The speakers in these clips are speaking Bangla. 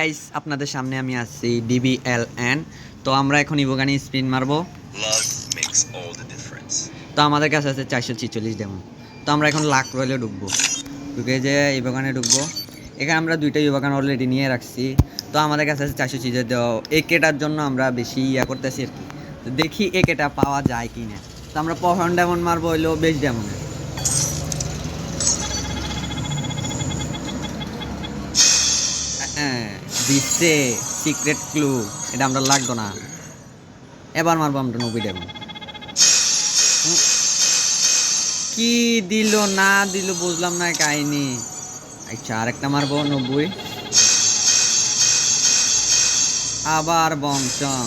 গাইস আপনাদের সামনে আমি আছি ডিবিএলএন। তো আমরা এখন ইভোগানি স্পিন মারবো। তো আমাদের কাছে আছে 446 ডেমন। তো আমরা এখন লাক রয়েলে ঢুকবো, ঢুকে যে ইভোগানে ঢুকবো। এখানে আমরা দুইটা ইভোগান অলরেডি নিয়ে রাখছি। তো আমাদের কাছে আছে 446 দেওয়া একেটার জন্য আমরা বেশি করতেছি আর কি। তো দেখি একেটা পাওয়া যায় কি না। তো আমরা পহন ডেমন মারবো হইলো বেশ ডেমনে। দিচ্ছে সিক্রেট ক্লু, এটা আমরা লাগতো না। এবার মারবো আমরা 90 ডেমন। কি দিল না দিল বুঝলাম না কাহিনি। আচ্ছা আরেকটা মারবো 90। আবার বংচং,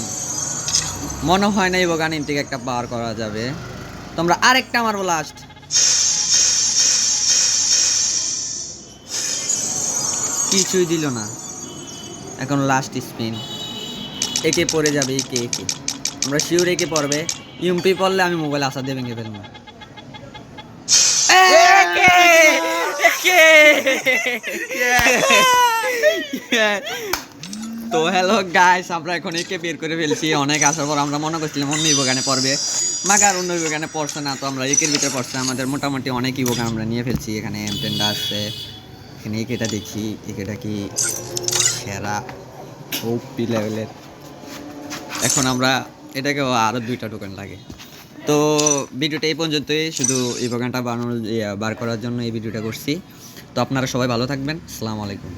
মনে হয় না এই বোগানিন থেকে একটা পাওয়ার করা যাবে। তোমরা আরেকটা মারবো লাস্ট। কিছুই দিল না। এখন লাস্ট স্পিন, একে পড়ে যাবে। একে একে আমরা শিওর একে পড়বে। ইউমপি পড়লে আমি মোবাইল আসা দিয়ে ভেঙে ফেলবো। তো হ্যালো গাইস, আমরা এখন একে বের করে ফেলছি। অনেক আসার পর আমরা মনে করছিলাম অন্য ইভোগানে পড়বে, মাগার অন্য ইভোগানে পড়ছে না। তো আমরা একের ভিতরে পড়ছে আমাদের মোটামুটি অনেক ইভোগান আমরা নিয়ে ফেলছি। এখানে এমটেন্ডা আছে, এখানে একেটা দেখি, একেটা কি সেরা ওপি লেভেলের। এখন আমরা এটাকে আরও 2টা টোকেন লাগে। তো ভিডিওটা এই পর্যন্তই, শুধু ইভোগানটা বানানোর বার করার জন্য এই ভিডিওটা করছি। তো আপনারা সবাই ভালো থাকবেন। আসসালামু আলাইকুম।